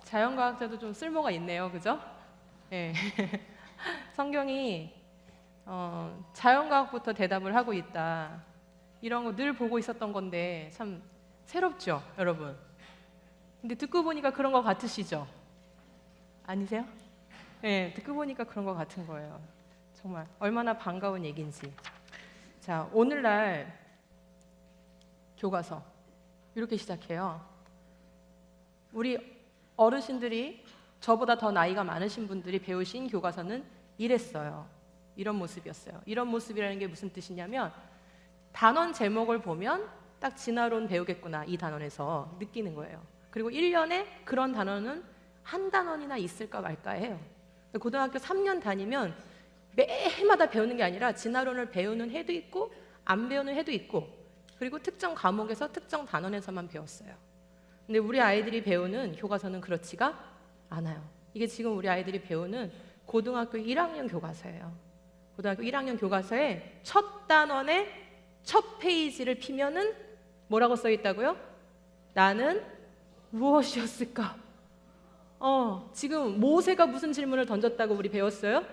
자연과학자도 좀 쓸모가 있네요, 그죠? 예. 성경이 자연과학부터 대답을 하고 있다. 이런 거 늘 보고 있었던 건데 참 새롭죠, 여러분? 근데 듣고 보니까 그런 거 같으시죠? 아니세요? 네, 듣고 보니까 그런 거 같은 거예요. 정말 얼마나 반가운 얘기인지. 자, 오늘날 교과서 이렇게 시작해요. 우리 어르신들이, 저보다 더 나이가 많으신 분들이 배우신 교과서는 이랬어요. 이런 모습이었어요. 이런 모습이라는 게 무슨 뜻이냐면, 단원 제목을 보면 딱 진화론 배우겠구나, 이 단원에서 느끼는 거예요. 그리고 1년에 그런 단원은 한 단원이나 있을까 말까 해요. 고등학교 3년 다니면 매해마다 배우는 게 아니라 진화론을 배우는 해도 있고 안 배우는 해도 있고, 그리고 특정 과목에서 특정 단원에서만 배웠어요. 근데 우리 아이들이 배우는 교과서는 그렇지가 않아요. 이게 지금 우리 아이들이 배우는 고등학교 1학년 교과서예요. 고등학교 1학년 교과서에 첫 단원의 첫 페이지를 피면은 뭐라고 써 있다고요? 나는 무엇이었을까? 지금 모세가 무슨 질문을 던졌다고 우리 배웠어요?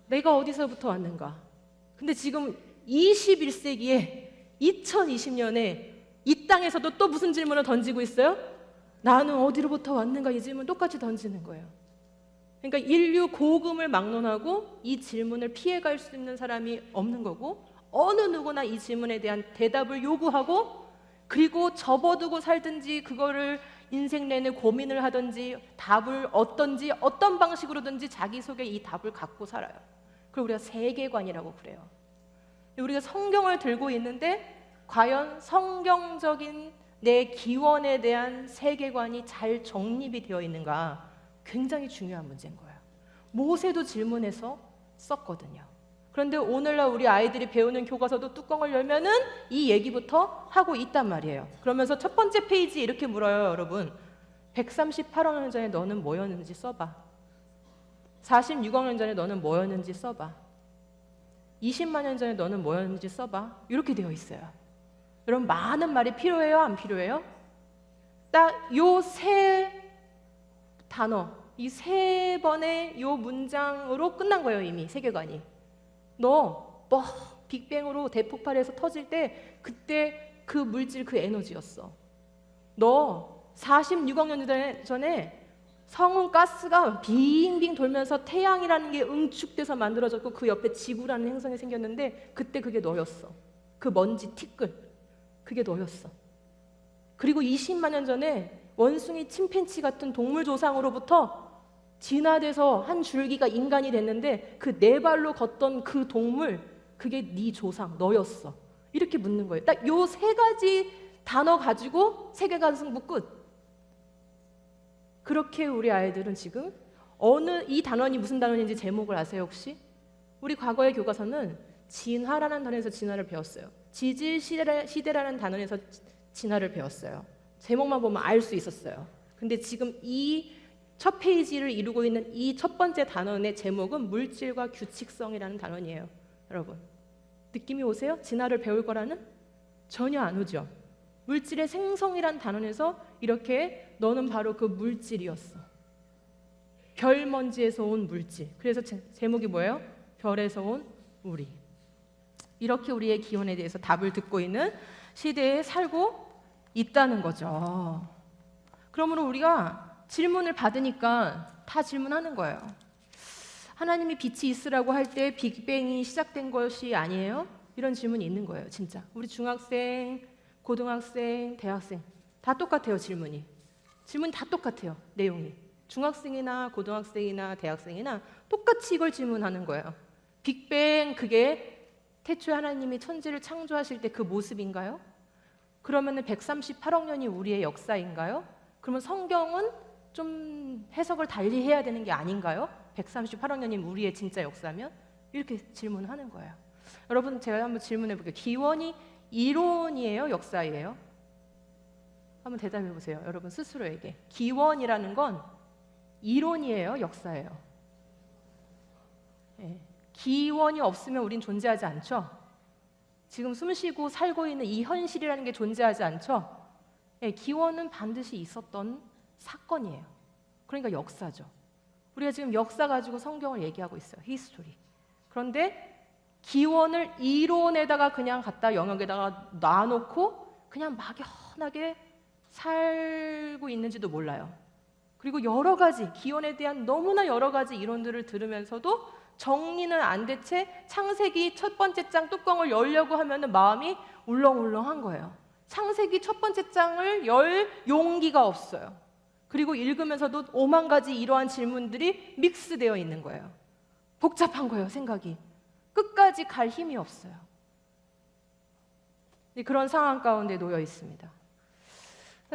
내가 어디서부터 왔는가? 근데 지금 21세기에 2020년에 이 땅에서도 또 무슨 질문을 던지고 있어요? 나는 어디로부터 왔는가? 이 질문 똑같이 던지는 거예요. 그러니까 인류 고금을 막론하고 이 질문을 피해갈 수 있는 사람이 없는 거고, 어느 누구나 이 질문에 대한 대답을 요구하고, 그리고 접어두고 살든지 그거를 인생 내내 고민을 하든지 답을 얻든지 어떤 방식으로든지 자기 속에 이 답을 갖고 살아요. 그걸 우리가 세계관이라고 그래요. 우리가 성경을 들고 있는데 과연 성경적인 내 기원에 대한 세계관이 잘 정립이 되어 있는가, 굉장히 중요한 문제인 거예요. 모세도 질문해서 썼거든요. 그런데 오늘날 우리 아이들이 배우는 교과서도 뚜껑을 열면은 이 얘기부터 하고 있단 말이에요. 그러면서 첫 번째 페이지에 이렇게 물어요, 여러분. 138억 년 전에 너는 뭐였는지 써봐. 46억 년 전에 너는 뭐였는지 써봐. 20만 년 전에 너는 뭐였는지 써봐. 이렇게 되어 있어요. 여러분, 많은 말이 필요해요, 안 필요해요? 딱 요 세 단어, 이 세 번의 요 문장으로 끝난 거예요, 이미 세계관이. 너 빅뱅으로 대폭발해서 터질 때 그때 그 물질, 그 에너지였어. 너 46억 년 전에 성운 가스가 빙빙 돌면서 태양이라는 게 응축돼서 만들어졌고, 그 옆에 지구라는 행성이 생겼는데 그때 그게 너였어. 그 먼지 티끌, 그게 너였어. 그리고 20만 년 전에 원숭이, 침팬치 같은 동물 조상으로부터 진화돼서 한 줄기가 인간이 됐는데 그 네 발로 걷던 그 동물, 그게 네 조상, 너였어. 이렇게 묻는 거예요. 딱 요 세 가지 단어 가지고 세계관 승부 끝. 그렇게 우리 아이들은 지금 이 단원이 무슨 단원인지 제목을 아세요, 혹시? 우리 과거의 교과서는 진화라는 단어에서 진화를 배웠어요. 지질 시대라는 단어에서 진화를 배웠어요. 제목만 보면 알 수 있었어요. 근데 지금 이 첫 페이지를 이루고 있는 이 첫 번째 단원의 제목은 물질과 규칙성이라는 단원이에요. 여러분, 느낌이 오세요? 진화를 배울 거라는? 전혀 안 오죠. 물질의 생성이라는 단원에서 이렇게 너는 바로 그 물질이었어. 별먼지에서 온 물질. 그래서 제목이 뭐예요? 별에서 온 우리. 이렇게 우리의 기원에 대해서 답을 듣고 있는 시대에 살고 있다는 거죠. 그러므로 우리가 질문을 받으니까 다 질문하는 거예요. 하나님이 빛이 있으라고 할 때 빅뱅이 시작된 것이 아니에요? 이런 질문이 있는 거예요, 진짜. 우리 중학생, 고등학생, 대학생 다 똑같아요, 질문이. 질문이 다 똑같아요, 내용이. 중학생이나 고등학생이나 대학생이나 똑같이 이걸 질문하는 거예요. 빅뱅, 그게 태초에 하나님이 천지를 창조하실 때 그 모습인가요? 그러면 138억 년이 우리의 역사인가요? 그러면 성경은 좀 해석을 달리 해야 되는 게 아닌가요? 138억 년이 우리의 진짜 역사면? 이렇게 질문하는 거예요. 여러분, 제가 한번 질문해 볼게요. 기원이 이론이에요, 역사예요? 한번 대답해 보세요, 여러분 스스로에게. 기원이라는 건 이론이에요, 역사예요? 네. 기원이 없으면 우린 존재하지 않죠? 지금 숨쉬고 살고 있는 이 현실이라는 게 존재하지 않죠? 네, 기원은 반드시 있었던 사건이에요. 그러니까 역사죠. 우리가 지금 역사 가지고 성경을 얘기하고 있어요. 히스토리. 그런데 기원을 이론에다가 그냥 갖다 영역에다가 놔놓고 그냥 막연하게 살고 있는지도 몰라요. 그리고 여러 가지 기원에 대한 너무나 여러 가지 이론들을 들으면서도 정리는 안 된 채 창세기 첫 번째 장 뚜껑을 열려고 하면은 마음이 울렁울렁한 거예요. 창세기 첫 번째 장을 열 용기가 없어요. 그리고 읽으면서도 5만 가지 이러한 질문들이 믹스되어 있는 거예요. 복잡한 거예요, 생각이. 끝까지 갈 힘이 없어요. 그런 상황 가운데 놓여 있습니다.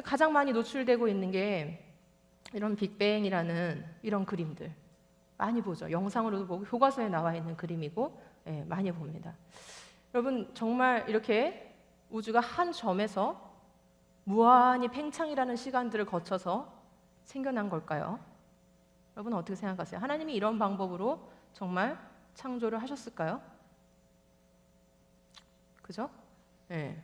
가장 많이 노출되고 있는 게 이런 빅뱅이라는 이런 그림들 많이 보죠. 영상으로도 보고 교과서에 나와 있는 그림이고 많이 봅니다. 여러분 정말 이렇게 우주가 한 점에서 무한히 팽창이라는 시간들을 거쳐서 생겨난 걸까요? 여러분 어떻게 생각하세요? 하나님이 이런 방법으로 정말 창조를 하셨을까요? 그죠? 네.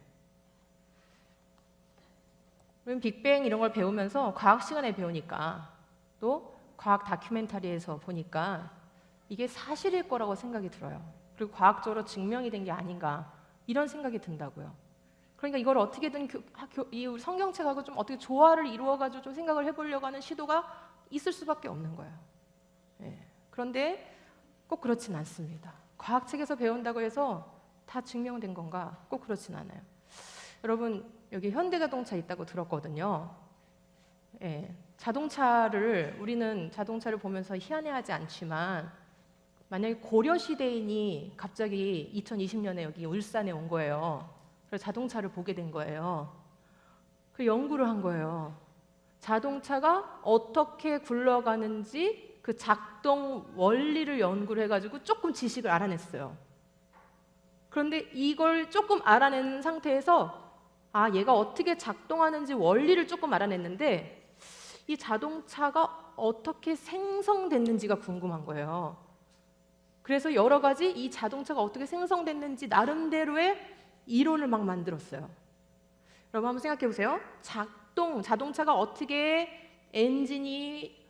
우리는 빅뱅 이런 걸 배우면서 과학 시간에 배우니까 또 과학 다큐멘터리에서 보니까 이게 사실일 거라고 생각이 들어요. 그리고 과학적으로 증명이 된 게 아닌가 이런 생각이 든다고요. 그러니까 이걸 어떻게든 이 성경책하고 좀 어떻게 조화를 이루어가지고 좀 생각을 해보려고 하는 시도가 있을 수밖에 없는 거예요. 그런데 꼭 그렇진 않습니다. 과학책에서 배운다고 해서 다 증명된 건가? 꼭 그렇진 않아요. 여러분 여기 현대자동차 있다고 들었거든요. 우리는 자동차를 보면서 희한해하지 않지만 만약에 고려시대인이 갑자기 2020년에 여기 울산에 온 거예요. 그래서 자동차를 보게 된 거예요. 그 연구를 한 거예요. 자동차가 어떻게 굴러가는지 그 작동 원리를 연구를 해가지고 조금 지식을 알아냈어요. 그런데 이걸 조금 알아낸 상태에서 얘가 어떻게 작동하는지 원리를 조금 알아냈는데 이 자동차가 어떻게 생성됐는지가 궁금한 거예요. 그래서 여러 가지 이 자동차가 어떻게 생성됐는지 나름대로의 이론을 막 만들었어요. 여러분 한번 생각해 보세요. 자동차가 어떻게 엔진이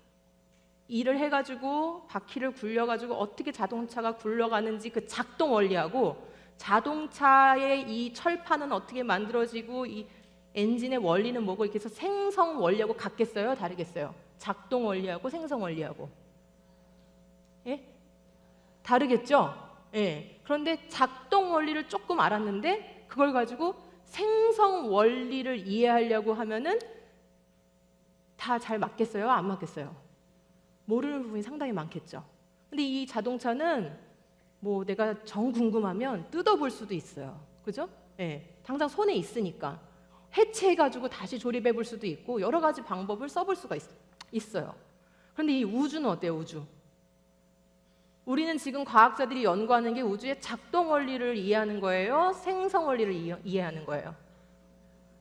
일을 해가지고 바퀴를 굴려가지고 어떻게 자동차가 굴러가는지 그 작동 원리하고 자동차의 이 철판은 어떻게 만들어지고 이 엔진의 원리는 뭐고 이렇게 해서 생성 원리하고 같겠어요? 다르겠어요? 작동 원리하고 생성 원리하고 다르겠죠? 그런데 작동 원리를 조금 알았는데 그걸 가지고 생성 원리를 이해하려고 하면은 다 잘 맞겠어요? 안 맞겠어요? 모르는 부분이 상당히 많겠죠. 근데 이 자동차는 뭐 내가 정 궁금하면 뜯어볼 수도 있어요. 그죠? 당장 손에 있으니까 해체해가지고 다시 조립해 볼 수도 있고 여러 가지 방법을 써볼 수가 있어요. 그런데 이 우주는 어때요? 우리는 지금 과학자들이 연구하는 게 우주의 작동 원리를 이해하는 거예요? 생성 원리를 이해하는 거예요?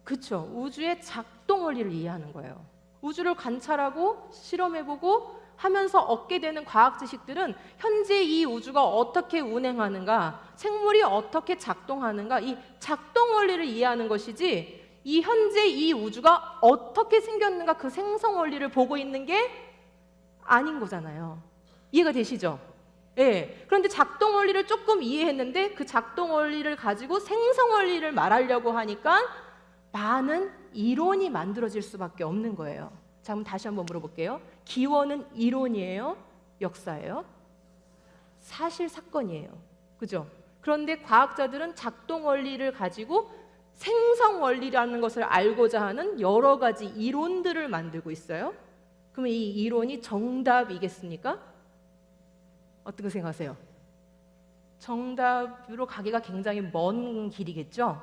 그렇죠. 우주의 작동 원리를 이해하는 거예요. 우주를 관찰하고 실험해보고 하면서 얻게 되는 과학 지식들은 현재 이 우주가 어떻게 운행하는가, 생물이 어떻게 작동하는가, 이 작동 원리를 이해하는 것이지 이 현재 이 우주가 어떻게 생겼는가 그 생성 원리를 보고 있는 게 아닌 거잖아요. 이해가 되시죠? 그런데 작동 원리를 조금 이해했는데 그 작동 원리를 가지고 생성 원리를 말하려고 하니까 많은 이론이 만들어질 수밖에 없는 거예요. 자, 그럼 다시 한번 물어볼게요. 기원은 이론이에요? 역사예요? 사실 사건이에요. 그죠? 그런데 과학자들은 작동 원리를 가지고 생성 원리라는 것을 알고자 하는 여러 가지 이론들을 만들고 있어요. 그러면 이 이론이 정답이겠습니까? 어떻게 생각하세요? 정답으로 가기가 굉장히 먼 길이겠죠?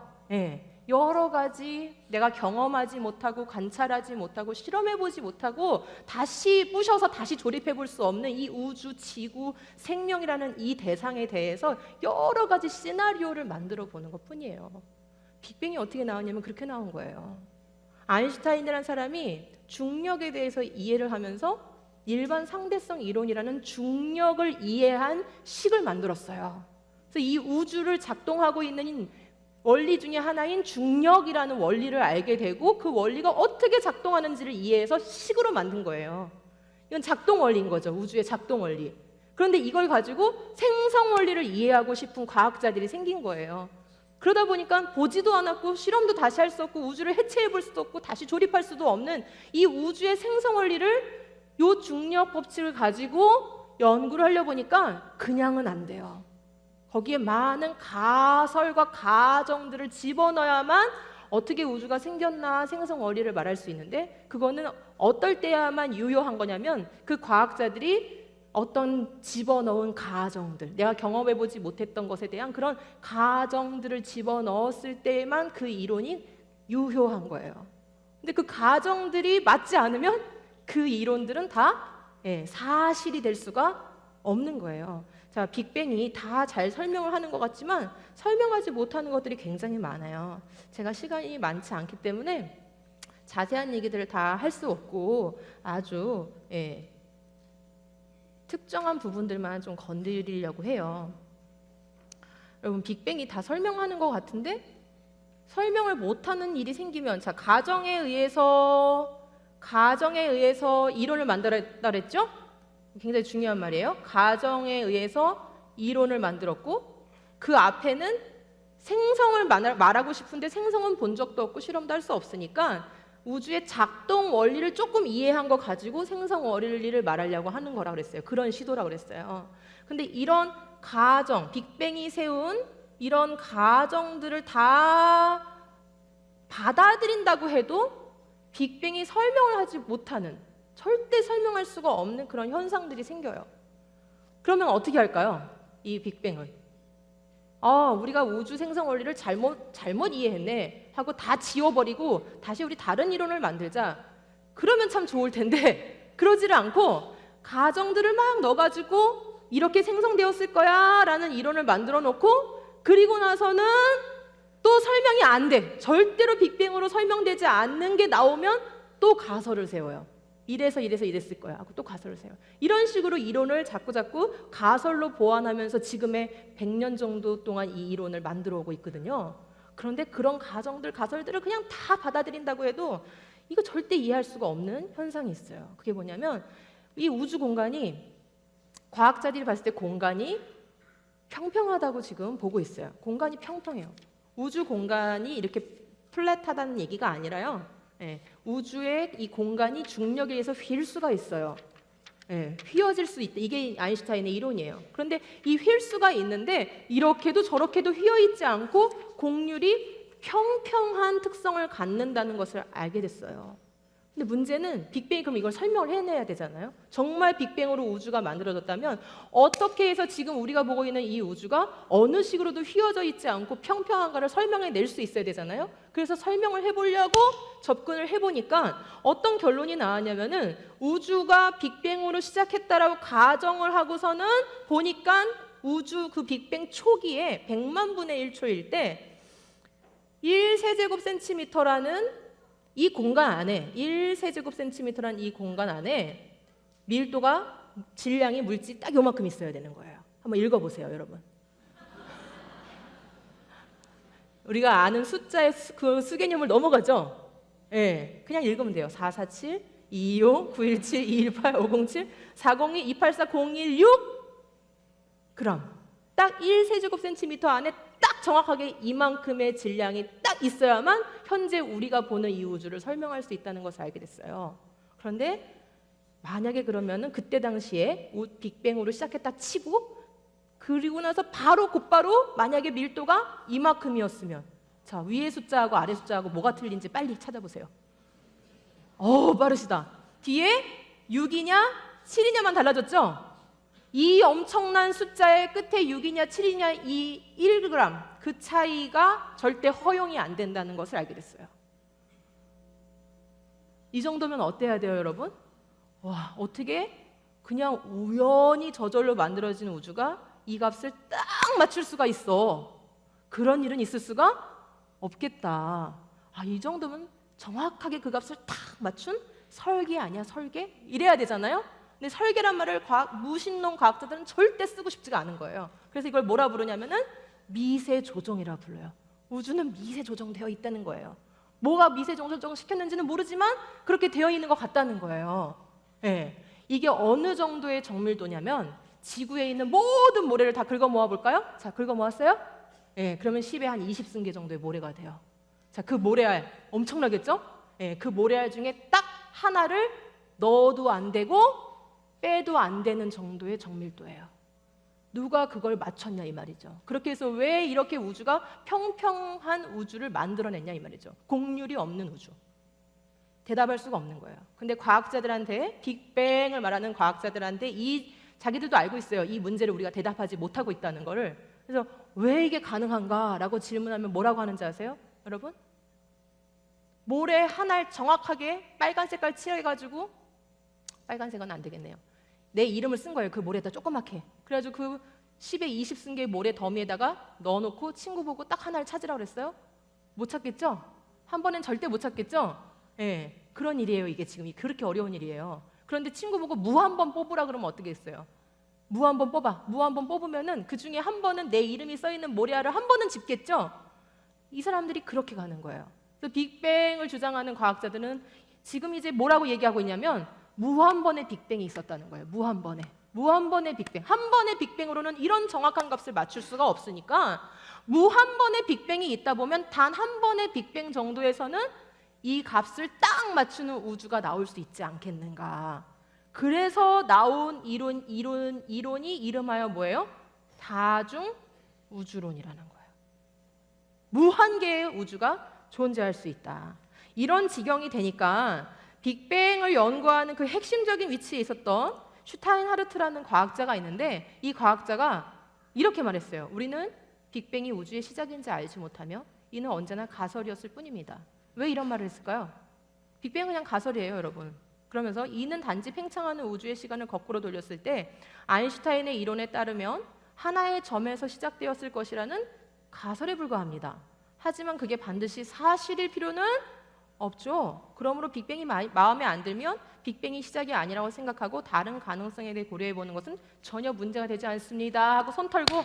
여러 가지 내가 경험하지 못하고 관찰하지 못하고 실험해보지 못하고 다시 부셔서 다시 조립해볼 수 없는 이 우주, 지구, 생명이라는 이 대상에 대해서 여러 가지 시나리오를 만들어 보는 것뿐이에요. 빅뱅이 어떻게 나왔냐면 그렇게 나온 거예요. 아인슈타인이라는 사람이 중력에 대해서 이해를 하면서 일반 상대성 이론이라는 중력을 이해한 식을 만들었어요. 그래서 이 우주를 작동하고 있는 원리 중에 하나인 중력이라는 원리를 알게 되고 그 원리가 어떻게 작동하는지를 이해해서 식으로 만든 거예요. 이건 작동 원리인 거죠. 우주의 작동 원리. 그런데 이걸 가지고 생성 원리를 이해하고 싶은 과학자들이 생긴 거예요. 그러다 보니까 보지도 않았고 실험도 다시 할 수 없고 우주를 해체해 볼 수도 없고 다시 조립할 수도 없는 이 우주의 생성 원리를 요 중력 법칙을 가지고 연구를 하려 보니까 그냥은 안 돼요. 거기에 많은 가설과 가정들을 집어넣어야만 어떻게 우주가 생겼나 생성 원리를 말할 수 있는데, 그거는 어떨 때야만 유효한 거냐면 그 과학자들이 어떤 집어넣은 가정들, 내가 경험해보지 못했던 것에 대한 그런 가정들을 집어넣었을 때만 그 이론이 유효한 거예요. 근데 그 가정들이 맞지 않으면 그 이론들은 다 사실이 될 수가 없는 거예요. 자, 빅뱅이 다 잘 설명을 하는 것 같지만 설명하지 못하는 것들이 굉장히 많아요. 제가 시간이 많지 않기 때문에 자세한 얘기들을 다 할 수 없고 아주 특정한 부분들만 좀 건드리려고 해요. 여러분, 빅뱅이 다 설명하는 것 같은데 설명을 못하는 일이 생기면, 자, 가정에 의해서 이론을 만들었다 그랬죠? 굉장히 중요한 말이에요. 가정에 의해서 이론을 만들었고 그 앞에는 생성을 말하고 싶은데 생성은 본 적도 없고 실험도 할 수 없으니까 우주의 작동 원리를 조금 이해한 거 가지고 생성 원리를 말하려고 하는 거라 그랬어요. 그런 시도라 그랬어요. 근데 이런 가정, 빅뱅이 세운 이런 가정들을 다 받아들인다고 해도 빅뱅이 설명을 하지 못하는, 절대 설명할 수가 없는 그런 현상들이 생겨요. 그러면 어떻게 할까요? 이 빅뱅을. 우리가 우주 생성 원리를 잘못 이해했네 하고 다 지워버리고 다시 우리 다른 이론을 만들자. 그러면 참 좋을 텐데 그러지를 않고 가정들을 막 넣어가지고 이렇게 생성되었을 거야 라는 이론을 만들어 놓고, 그리고 나서는 또 설명이 안 돼. 절대로 빅뱅으로 설명되지 않는 게 나오면 또 가설을 세워요. 이래서 이랬을 거야 하고 또 가설을 세워요. 이런 식으로 이론을 자꾸 가설로 보완하면서 지금의 100년 정도 동안 이 이론을 만들어 오고 있거든요. 그런데 그런 가설들을 그냥 다 받아들인다고 해도 이거 절대 이해할 수가 없는 현상이 있어요. 그게 뭐냐면 이 우주 공간이, 과학자들이 봤을 때 공간이 평평하다고 지금 보고 있어요. 공간이 평평해요. 우주 공간이 이렇게 플랫하다는 얘기가 아니라요. 우주의 이 공간이 중력에 의해서 휠 수가 있어요. 휘어질 수 있다. 이게 아인슈타인의 이론이에요. 그런데 이 휠 수가 있는데 이렇게도 저렇게도 휘어 있지 않고 곡률이 평평한 특성을 갖는다는 것을 알게 됐어요. 근데 문제는 빅뱅이 그럼 이걸 설명을 해내야 되잖아요. 정말 빅뱅으로 우주가 만들어졌다면 어떻게 해서 지금 우리가 보고 있는 이 우주가 어느 식으로도 휘어져 있지 않고 평평한가를 설명해낼 수 있어야 되잖아요. 그래서 설명을 해보려고 접근을 해보니까 어떤 결론이 나왔냐면은 우주가 빅뱅으로 시작했다라고 가정을 하고서는 보니까 우주 그 빅뱅 초기에 100만 분의 1초일 때 1세제곱센티미터라는 이 공간 안에, 1세제곱센티미터라는 이 공간 안에 밀도가, 질량이, 물질이 딱 요만큼 있어야 되는 거예요. 한번 읽어보세요, 여러분. 우리가 아는 숫자의 그 수개념을 넘어가죠? 그냥 읽으면 돼요. 447, 225, 917, 218, 507, 402, 284, 016 그럼 딱 1세제곱센티미터 안에 딱 정확하게 이만큼의 질량이 딱 있어야만 현재 우리가 보는 이 우주를 설명할 수 있다는 것을 알게 됐어요. 그런데 만약에 그러면은 그때 당시에 빅뱅으로 시작했다 치고 그리고 나서 곧바로 만약에 밀도가 이만큼이었으면, 자, 위에 숫자하고 아래 숫자하고 뭐가 틀린지 빨리 찾아보세요. 빠르시다. 뒤에 6이냐 7이냐만 달라졌죠? 이 엄청난 숫자의 끝에 6이냐 7이냐 이 1g 그 차이가 절대 허용이 안 된다는 것을 알게 됐어요. 이 정도면 어때야 돼요, 여러분? 와, 어떻게 그냥 우연히 저절로 만들어진 우주가 이 값을 딱 맞출 수가 있어. 그런 일은 있을 수가 없겠다. 이 정도면 정확하게 그 값을 딱 맞춘 설계 아니야, 설계? 이래야 되잖아요. 근데 설계란 말을 무신론 과학자들은 절대 쓰고 싶지가 않은 거예요. 그래서 이걸 뭐라 부르냐면은 미세 조정이라 불러요. 우주는 미세 조정되어 있다는 거예요. 뭐가 미세 조정 시켰는지는 모르지만 그렇게 되어 있는 것 같다는 거예요. 이게 어느 정도의 정밀도냐면 지구에 있는 모든 모래를 다 긁어 모아 볼까요? 자, 긁어 모았어요? 예, 그러면 10에 한 20승계 정도의 모래가 돼요. 자, 그 모래알 엄청나겠죠? 예, 그 모래알 중에 딱 하나를 넣어도 안 되고 빼도 안 되는 정도의 정밀도예요. 누가 그걸 맞췄냐 이 말이죠. 그렇게 해서 왜 이렇게 우주가 평평한 우주를 만들어냈냐 이 말이죠. 곡률이 없는 우주. 대답할 수가 없는 거예요. 근데 과학자들한테, 빅뱅을 말하는 과학자들한테 자기들도 알고 있어요. 이 문제를 우리가 대답하지 못하고 있다는 거를. 그래서 왜 이게 가능한가라고 질문하면 뭐라고 하는지 아세요? 여러분? 모래 하나를 정확하게 빨간 색깔 칠해가지고, 빨간색은 안 되겠네요. 내 이름을 쓴 거예요. 그 모래에다 조그맣게. 그래가지고 그 10에 20승계의 모래 더미에다가 넣어놓고 친구 보고 딱 하나를 찾으라고 그랬어요? 못 찾겠죠? 한 번엔 절대 못 찾겠죠? 예, 그런 일이에요. 이게 지금 그렇게 어려운 일이에요. 그런데 친구 보고 무 한 번 뽑으라 그러면 어떻게 했어요? 무 한 번 뽑아. 무 한 번 뽑으면은 그 중에 한 번은 내 이름이 써 있는 모래알을 한 번은 짚겠죠? 이 사람들이 그렇게 가는 거예요. 그래서 빅뱅을 주장하는 과학자들은 지금 이제 뭐라고 얘기하고 있냐면 무 한 번의 빅뱅이 있었다는 거예요. 무 한 번의 빅뱅. 한 번의 빅뱅으로는 이런 정확한 값을 맞출 수가 없으니까 무 한 번의 빅뱅이 있다 보면 단 한 번의 빅뱅 정도에서는 이 값을 딱 맞추는 우주가 나올 수 있지 않겠는가. 그래서 나온 이론이 이름하여 뭐예요? 다중 우주론이라는 거예요. 무한개의 우주가 존재할 수 있다. 이런 지경이 되니까 빅뱅을 연구하는 그 핵심적인 위치에 있었던 슈타인하르트라는 과학자가 있는데 이 과학자가 이렇게 말했어요. 우리는 빅뱅이 우주의 시작인지 알지 못하며 이는 언제나 가설이었을 뿐입니다. 왜 이런 말을 했을까요? 빅뱅은 그냥 가설이에요, 여러분. 그러면서 이는 단지 팽창하는 우주의 시간을 거꾸로 돌렸을 때 아인슈타인의 이론에 따르면 하나의 점에서 시작되었을 것이라는 가설에 불과합니다. 하지만 그게 반드시 사실일 필요는 없죠. 그러므로 빅뱅이 마음에 안 들면 빅뱅이 시작이 아니라고 생각하고 다른 가능성에 대해 고려해보는 것은 전혀 문제가 되지 않습니다 하고 손 털고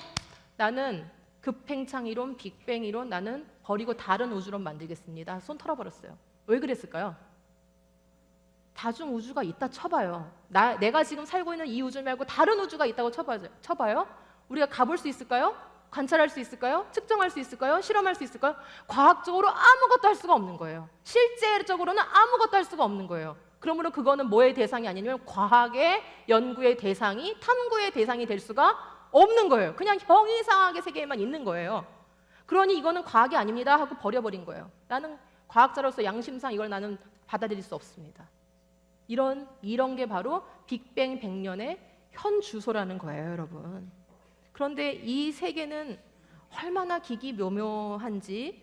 나는 급팽창 이론, 빅뱅 이론 나는 버리고 다른 우주론 만들겠습니다. 손 털어버렸어요. 왜 그랬을까요? 다중 우주가 있다 쳐봐요. 내가 지금 살고 있는 이 우주 말고 다른 우주가 있다고 쳐봐요. 우리가 가볼 수 있을까요? 관찰할 수 있을까요? 측정할 수 있을까요? 실험할 수 있을까요? 과학적으로 아무것도 할 수가 없는 거예요. 실제적으로는 아무것도 할 수가 없는 거예요. 그러므로 그거는 뭐의 대상이 아니냐면 과학의 연구의 대상이, 탐구의 대상이 될 수가 없는 거예요. 그냥 형이상하게 세계에만 있는 거예요. 그러니 이거는 과학이 아닙니다 하고 버려버린 거예요. 나는 과학자로서 양심상 이걸 나는 받아들일 수 없습니다. 이런 게 바로 빅뱅 100년의 현 주소라는 거예요, 여러분. 그런데 이 세계는 얼마나 기기묘묘한지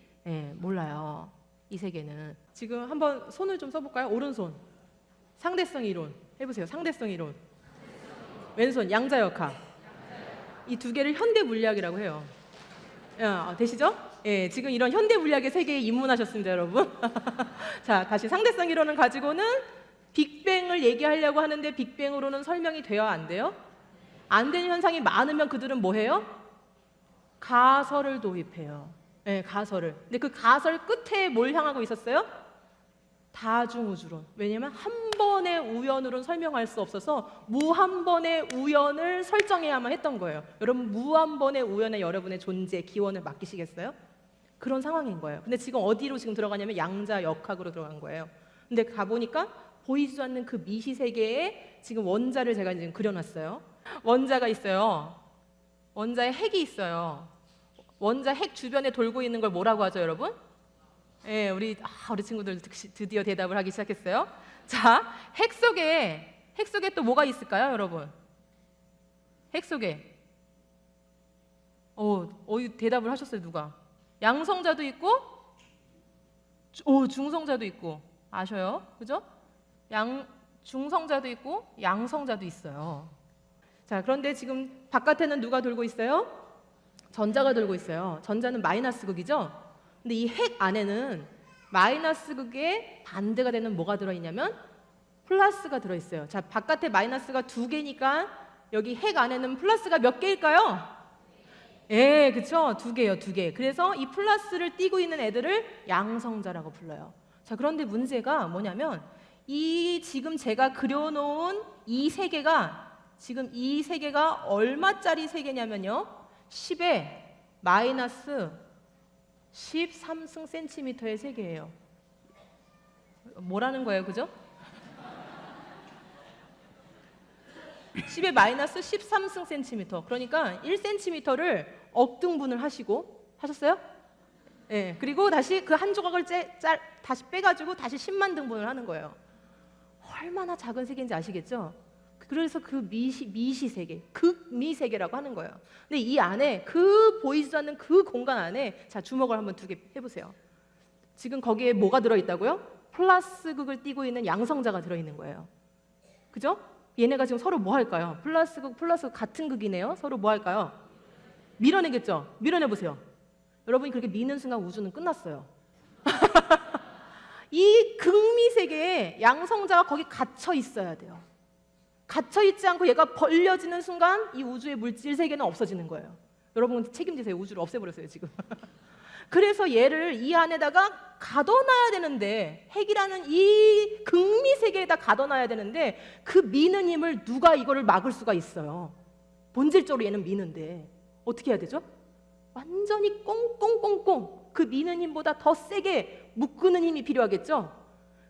몰라요. 이 세계는. 지금 한번 손을 좀 써볼까요? 오른손. 상대성 이론. 해보세요. 상대성 이론. 왼손 양자역학. 이 두 개를 현대 물리학이라고 해요. 되시죠? 예, 지금 이런 현대 물리학의 세계에 입문하셨습니다, 여러분. 자, 다시 상대성 이론을 가지고는 빅뱅을 얘기하려고 하는데 빅뱅으로는 설명이 돼야 안 돼요? 안 되는 현상이 많으면 그들은 뭐 해요? 가설을 도입해요. 네, 가설을. 근데 그 가설 끝에 뭘 향하고 있었어요? 다중우주론. 왜냐면 한 번의 우연으로는 설명할 수 없어서 무 한 번의 우연을 설정해야만 했던 거예요. 여러분 무 한 번의 우연에 여러분의 존재, 기원을 맡기시겠어요? 그런 상황인 거예요. 근데 지금 어디로 지금 들어가냐면 양자역학으로 들어간 거예요. 근데 가보니까 보이지도 않는 그 미시세계에 지금 원자를 제가 지금 그려놨어요. 원자가 있어요. 원자에 핵이 있어요. 원자 핵 주변에 돌고 있는 걸 뭐라고 하죠, 여러분? 예, 우리 친구들 드디어 대답을 하기 시작했어요. 자, 핵 속에 또 뭐가 있을까요, 여러분? 핵 속에. 대답을 하셨어요, 누가? 양성자도 있고, 중성자도 있고, 아셔요? 그죠? 중성자도 있고, 양성자도 있어요. 자, 그런데 지금 바깥에는 누가 돌고 있어요? 전자가 돌고 있어요. 전자는 마이너스 극이죠? 근데 이 핵 안에는 마이너스 극에 반대가 되는 뭐가 들어있냐면 플러스가 들어있어요. 자, 바깥에 마이너스가 2개니까 여기 핵 안에는 플러스가 몇 개일까요? 예, 그쵸? 2개예요, 2개. 그래서 이 플러스를 띠고 있는 애들을 양성자라고 불러요. 자, 그런데 문제가 뭐냐면 이 지금 제가 그려놓은 이 세계가 지금 이 세계가 얼마짜리 세계냐면요. 10에 마이너스 13승 센티미터의 세계예요. 뭐라는 거예요, 그죠? 10에 마이너스 13승 센티미터. 그러니까 1cm를 억등분을 하셨어요? 네, 그리고 다시 그 한 조각을 다시 빼가지고 다시 10만 등분을 하는 거예요. 얼마나 작은 세계인지 아시겠죠? 그래서 그 미시 세계, 극미 세계라고 하는 거예요. 근데 이 안에 그 보이지도 않는 그 공간 안에 자 주먹을 한번 2개 해보세요. 지금 거기에 뭐가 들어있다고요? 플러스 극을 띠고 있는 양성자가 들어있는 거예요. 그죠? 얘네가 지금 서로 뭐 할까요? 플러스 극, 플러스 극 같은 극이네요. 서로 뭐 할까요? 밀어내겠죠? 밀어내보세요. 여러분이 그렇게 미는 순간 우주는 끝났어요. 이 극미 세계에 양성자가 거기 갇혀 있어야 돼요. 갇혀 있지 않고 얘가 벌려지는 순간 이 우주의 물질 세계는 없어지는 거예요. 여러분 책임지세요. 우주를 없애버렸어요 지금. 그래서 얘를 이 안에다가 가둬놔야 되는데, 핵이라는 이 극미 세계에다 가둬놔야 되는데 그 미는 힘을 누가 이거를 막을 수가 있어요? 본질적으로 얘는 미는데 어떻게 해야 되죠? 완전히 꽁꽁꽁꽁 그 미는 힘보다 더 세게 묶는 힘이 필요하겠죠?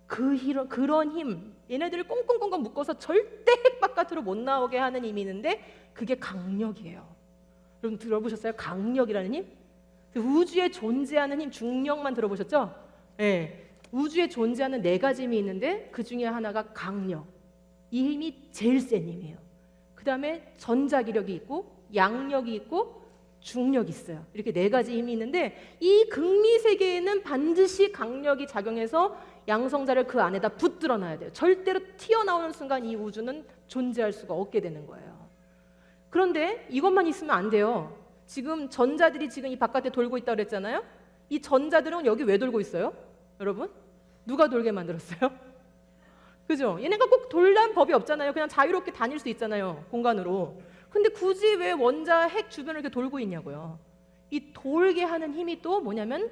그런 힘, 얘네들을 꽁꽁꽁꽁 묶어서 절대 핵 바깥으로 못 나오게 하는 힘이 있는데 그게 강력이에요. 여러분 들어보셨어요? 강력이라는 힘? 우주에 존재하는 힘, 중력만 들어보셨죠? 네. 우주에 존재하는 4가지 힘이 있는데 그 중에 하나가 강력. 이 힘이 제일 센 힘이에요. 그 다음에 전자기력이 있고 양력이 있고 중력이 있어요. 이렇게 4가지 힘이 있는데 이 극미 세계에는 반드시 강력이 작용해서 양성자를 그 안에다 붙들어 놔야 돼요. 절대로 튀어나오는 순간 이 우주는 존재할 수가 없게 되는 거예요. 그런데 이것만 있으면 안 돼요. 지금 전자들이 지금 이 바깥에 돌고 있다고 그랬잖아요. 이 전자들은 여기 왜 돌고 있어요? 여러분? 누가 돌게 만들었어요? 그죠? 얘네가 꼭 돌란 법이 없잖아요. 그냥 자유롭게 다닐 수 있잖아요. 공간으로. 근데 굳이 왜 원자 핵 주변을 이렇게 돌고 있냐고요. 이 돌게 하는 힘이 또 뭐냐면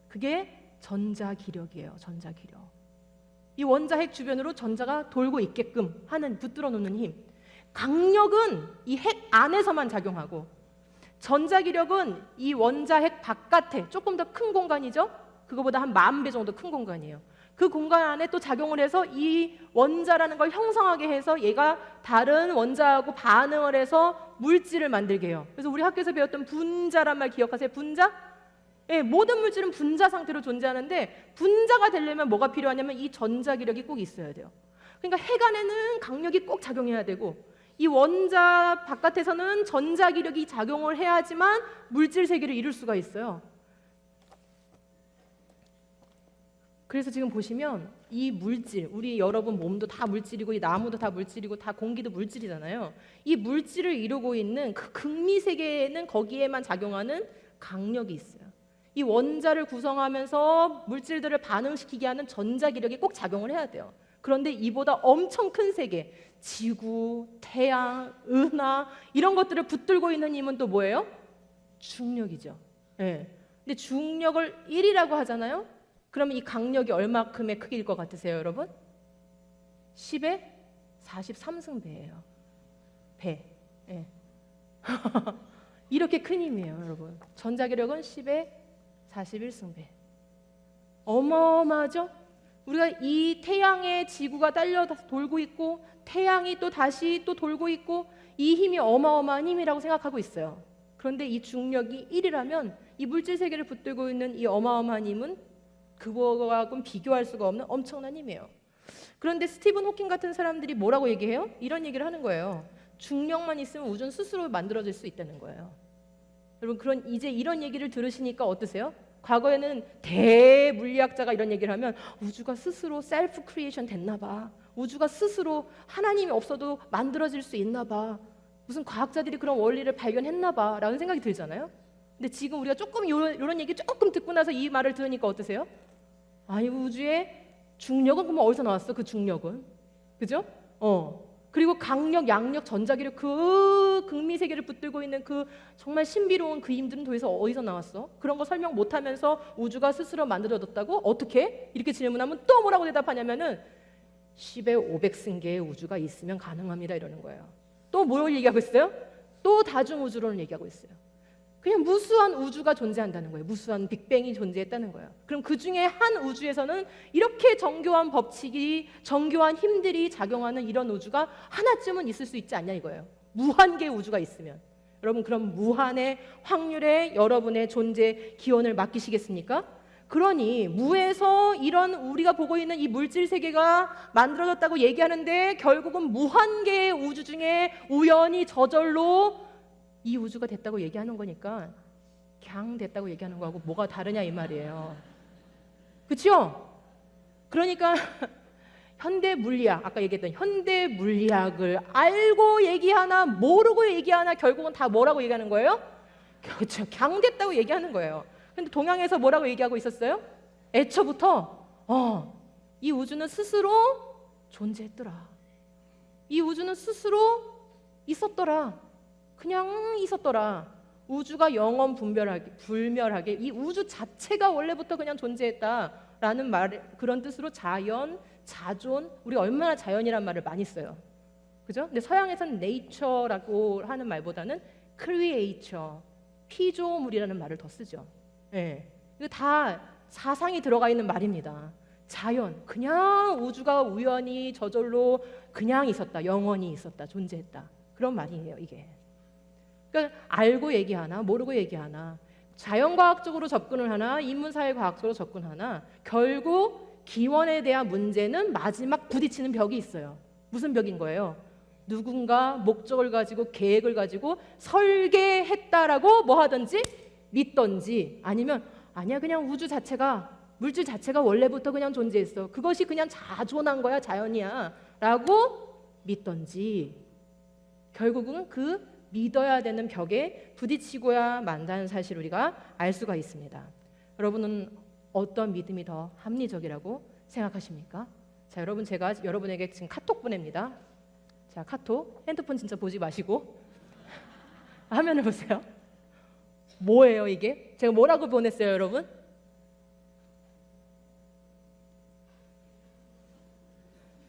그게 전자기력이에요. 전자기력. 이 원자 핵 주변으로 전자가 돌고 있게끔 하는, 붙들어 놓는 힘. 강력은 이 핵 안에서만 작용하고 전자기력은 이 원자 핵 바깥에 조금 더 큰 공간이죠. 그거보다 한 10,000배 정도 큰 공간이에요. 그 공간 안에 또 작용을 해서 이 원자라는 걸 형성하게 해서 얘가 다른 원자하고 반응을 해서 물질을 만들게 해요. 그래서 우리 학교에서 배웠던 분자란 말 기억하세요? 분자? 예, 모든 물질은 분자 상태로 존재하는데 분자가 되려면 뭐가 필요하냐면 이 전자기력이 꼭 있어야 돼요. 그러니까 핵 안에는 강력이 꼭 작용해야 되고 이 원자 바깥에서는 전자기력이 작용을 해야지만 물질 세계를 이룰 수가 있어요. 그래서 지금 보시면 이 물질, 우리 여러분 몸도 다 물질이고 이 나무도 다 물질이고 다 공기도 물질이잖아요. 이 물질을 이루고 있는 그 극미 세계에는 거기에만 작용하는 강력이 있어요. 이 원자를 구성하면서 물질들을 반응시키게 하는 전자기력이 꼭 작용을 해야 돼요. 그런데 이보다 엄청 큰 세계, 지구, 태양, 은하 이런 것들을 붙들고 있는 힘은 또 뭐예요? 중력이죠. 네. 근데 중력을 1이라고 하잖아요. 그러면 이 강력이 얼마큼의 크기일 것 같으세요, 여러분? 10의 43승배예요. 배. 네. 이렇게 큰 힘이에요, 여러분. 전자기력은 10의 41승배. 어마어마하죠? 우리가 이 태양의 지구가 딸려 돌고 있고 태양이 또 다시 또 돌고 있고 이 힘이 어마어마한 힘이라고 생각하고 있어요. 그런데 이 중력이 1이라면 이 물질 세계를 붙들고 있는 이 어마어마한 힘은 그거하고는 비교할 수가 없는 엄청난 힘이에요. 그런데 스티븐 호킹 같은 사람들이 뭐라고 얘기해요? 이런 얘기를 하는 거예요. 중력만 있으면 우주는 스스로 만들어질 수 있다는 거예요. 여러분 이제 이런 얘기를 들으시니까 어떠세요? 과거에는 대물리학자가 이런 얘기를 하면 우주가 스스로 셀프 크리에이션 됐나 봐. 우주가 스스로 하나님이 없어도 만들어질 수 있나 봐. 무슨 과학자들이 그런 원리를 발견했나 봐 라는 생각이 들잖아요. 근데 지금 우리가 조금 이런 얘기 조금 듣고 나서 이 말을 들으니까 어떠세요? 아니 우주의 중력은 그럼 어디서 나왔어? 그 중력은 그죠? 그리고 강력, 양력, 전자기력 그 극미 세계를 붙들고 있는 그 정말 신비로운 그 힘들은 도대체 어디서 나왔어? 그런 거 설명 못하면서 우주가 스스로 만들어졌다고? 어떻게? 이렇게 질문하면 또 뭐라고 대답하냐면은 10의 500승계의 우주가 있으면 가능합니다 이러는 거예요. 또 뭘 얘기하고 있어요? 또 다중우주론을 얘기하고 있어요. 그냥 무수한 우주가 존재한다는 거예요. 무수한 빅뱅이 존재했다는 거예요. 그럼 그 중에 한 우주에서는 이렇게 정교한 법칙이, 정교한 힘들이 작용하는 이런 우주가 하나쯤은 있을 수 있지 않냐 이거예요. 무한개의 우주가 있으면. 여러분 그럼 무한의 확률에 여러분의 존재 기원을 맡기시겠습니까? 그러니 무에서 이런 우리가 보고 있는 이 물질 세계가 만들어졌다고 얘기하는데 결국은 무한개의 우주 중에 우연히 저절로 이 우주가 됐다고 얘기하는 거니까 그냥 됐다고 얘기하는 거하고 뭐가 다르냐 이 말이에요. 그렇죠? 그러니까 현대 물리학, 아까 얘기했던 현대 물리학을 알고 얘기하나 모르고 얘기하나 결국은 다 뭐라고 얘기하는 거예요? 그렇죠. 그냥 됐다고 얘기하는 거예요. 근데 동양에서 뭐라고 얘기하고 있었어요? 애초부터 이 우주는 스스로 존재했더라. 이 우주는 스스로 있었더라. 그냥 있었더라. 우주가 영원 불멸하게 이 우주 자체가 원래부터 그냥 존재했다라는 말, 그런 뜻으로 자연, 자존, 우리 얼마나 자연이란 말을 많이 써요. 그죠? 근데 서양에서는 nature라고 하는 말보다는 creature, 피조물이라는 말을 더 쓰죠. 예. 이거 다 사상이 들어가 있는 말입니다. 자연, 그냥 우주가 우연히 저절로 그냥 있었다, 영원히 있었다, 존재했다. 그런 말이에요, 이게. 그러니까 알고 얘기하나 모르고 얘기하나, 자연과학적으로 접근을 하나 인문사회과학적으로 접근하나, 결국 기원에 대한 문제는 마지막 부딪히는 벽이 있어요. 무슨 벽인 거예요? 누군가 목적을 가지고 계획을 가지고 설계했다라고 뭐 하든지 믿던지, 아니면 아니야 그냥 우주 자체가, 물질 자체가 원래부터 그냥 존재했어, 그것이 그냥 자존한 거야, 자연이야 라고 믿던지, 결국은 그 믿어야 되는 벽에 부딪히고야 만다는 사실 우리가 알 수가 있습니다. 여러분은 어떤 믿음이 더 합리적이라고 생각하십니까? 자, 여러분 제가 여러분에게 지금 카톡 보냅니다. 자, 카톡, 핸드폰 진짜 보지 마시고 화면을 보세요. 뭐예요 이게? 제가 뭐라고 보냈어요 여러분?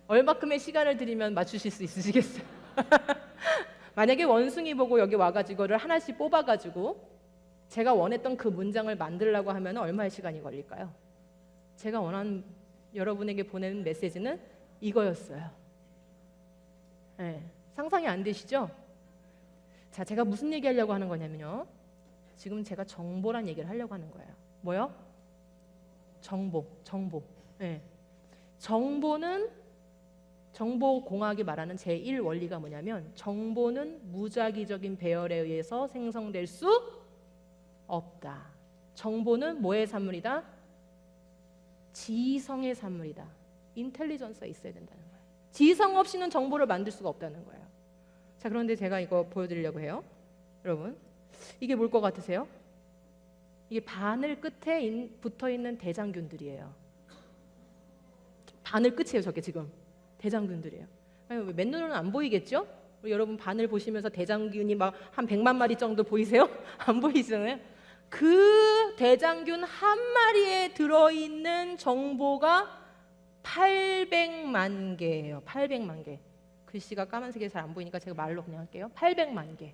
얼마큼의 시간을 드리면 맞추실 수 있으시겠어요? 만약에 원숭이 보고 여기 와가지고 이거를 하나씩 뽑아가지고 제가 원했던 그 문장을 만들려고 하면 얼마의 시간이 걸릴까요? 제가 원하는 여러분에게 보내는 메시지는 이거였어요. 네, 상상이 안 되시죠? 자, 제가 무슨 얘기하려고 하는 거냐면요, 지금 제가 정보란 얘기를 하려고 하는 거예요. 뭐요? 정보. 네. 정보는, 정보공학이 말하는 제1원리가 뭐냐면, 정보는 무작위적인 배열에 의해서 생성될 수 없다. 정보는 뭐의 산물이다? 지성의 산물이다. 인텔리전스가 있어야 된다는 거예요. 지성 없이는 정보를 만들 수가 없다는 거예요. 자, 그런데 제가 이거 보여드리려고 해요. 여러분, 이게 뭘 것 같으세요? 이게 바늘 끝에 붙어있는 대장균들이에요. 바늘 끝이에요, 저게 지금. 대장균들이에요. 맨눈으로는 안 보이겠죠? 여러분 바늘 보시면서 대장균이 막 한 100만 마리 정도 보이세요? 안 보이시잖아요? 그 대장균 한 마리에 들어있는 정보가 800만 개예요. 800만 개. 글씨가 까만색이 잘 안 보이니까 제가 말로 그냥 할게요. 800만 개.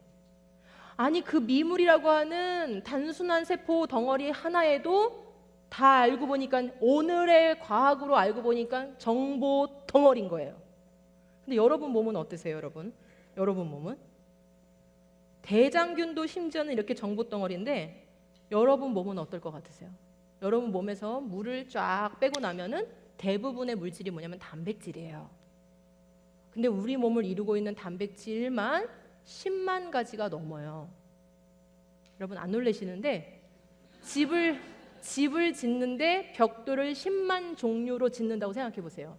아니 그 미물이라고 하는 단순한 세포 덩어리 하나에도 다 알고 보니까, 오늘의 과학으로 알고 보니까 정보 덩어리인 거예요. 근데 여러분 몸은 어떠세요, 여러분? 여러분 몸은? 대장균도 심지어는 이렇게 정보 덩어리인데 여러분 몸은 어떨 것 같으세요? 여러분 몸에서 물을 쫙 빼고 나면은 대부분의 물질이 뭐냐면 단백질이에요. 근데 우리 몸을 이루고 있는 단백질만 10만 가지가 넘어요. 여러분 안 놀라시는데 집을 짓는데 벽돌을 10만 종류로 짓는다고 생각해 보세요.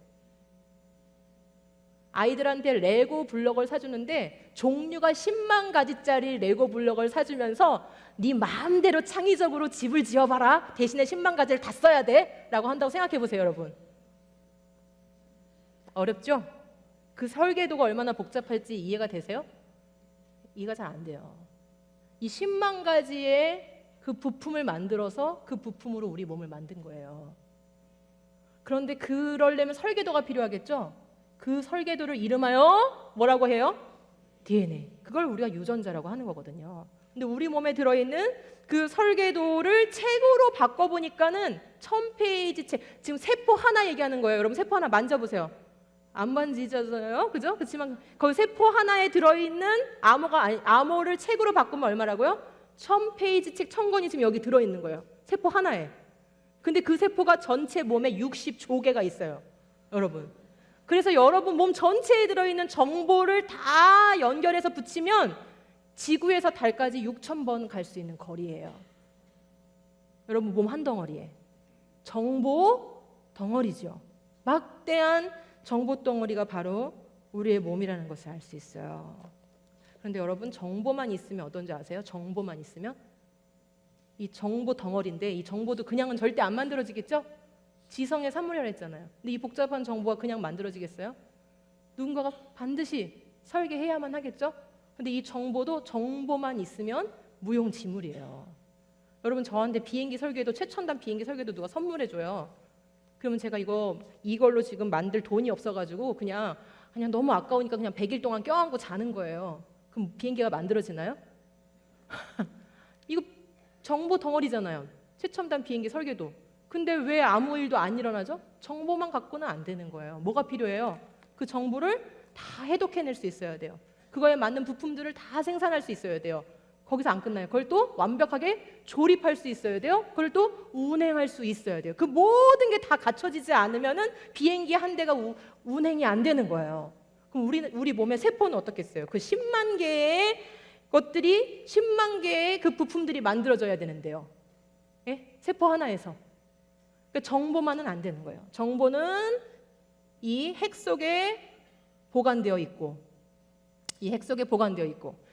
아이들한테 레고 블럭을 사주는데 종류가 10만 가지짜리 레고 블럭을 사주면서 네 마음대로 창의적으로 집을 지어봐라, 대신에 10만 가지를 다 써야 돼 라고 한다고 생각해 보세요. 여러분 어렵죠? 그 설계도가 얼마나 복잡할지 이해가 되세요? 이해가 잘 안 돼요. 이 10만 가지의 그 부품을 만들어서 그 부품으로 우리 몸을 만든 거예요. 그런데 그러려면 설계도가 필요하겠죠? 그 설계도를 이름하여 뭐라고 해요? DNA. 그걸 우리가 유전자라고 하는 거거든요. 근데 우리 몸에 들어있는 그 설계도를 책으로 바꿔보니까는 1000페이지 책. 지금 세포 하나 얘기하는 거예요. 여러분 세포 하나 만져보세요. 안 만지잖아요, 그죠? 그렇지만 거기 세포 하나에 들어있는 암호를 책으로 바꾸면 얼마라고요? 1000페이지 책 1000권이 지금 여기 들어있는 거예요. 세포 하나에. 근데 그 세포가 전체 몸에 60조 개가 있어요, 여러분. 그래서 여러분 몸 전체에 들어있는 정보를 다 연결해서 붙이면 지구에서 달까지 6000번 갈 수 있는 거리예요. 여러분 몸 한 덩어리에 정보 덩어리죠. 막대한 정보 덩어리가 바로 우리의 몸이라는 것을 알 수 있어요. 그런데 여러분 정보만 있으면 어떤지 아세요? 정보만 있으면 이 정보 덩어리인데 이 정보도 그냥은 절대 안 만들어지겠죠? 지성의 산물이라 했잖아요. 근데 이 복잡한 정보가 그냥 만들어지겠어요? 누군가가 반드시 설계해야만 하겠죠? 근데 이 정보도 정보만 있으면 무용지물이에요. 여러분 저한테 비행기 설계도 최첨단 비행기 설계도 누가 선물해줘요. 그러면 제가 이걸로 지금 만들 돈이 없어가지고 그냥 너무 아까우니까 그냥 100일 동안 껴안고 자는 거예요. 그럼 비행기가 만들어지나요? 이거 정보 덩어리잖아요. 최첨단 비행기 설계도. 근데 왜 아무 일도 안 일어나죠? 정보만 갖고는 안 되는 거예요. 뭐가 필요해요? 그 정보를 다 해독해낼 수 있어야 돼요. 그거에 맞는 부품들을 다 생산할 수 있어야 돼요. 거기서 안 끝나요. 그걸 또 완벽하게 조립할 수 있어야 돼요. 그걸 또 운행할 수 있어야 돼요. 그 모든 게 다 갖춰지지 않으면은 비행기 한 대가 운행이 안 되는 거예요. 그럼 우리 몸의 세포는 어떻겠어요? 그 10만 개의 것들이 10만 개의 그 부품들이 만들어져야 되는데요. 예? 세포 하나에서. 그러니까 정보만은 안 되는 거예요. 정보는 이 핵 속에 보관되어 있고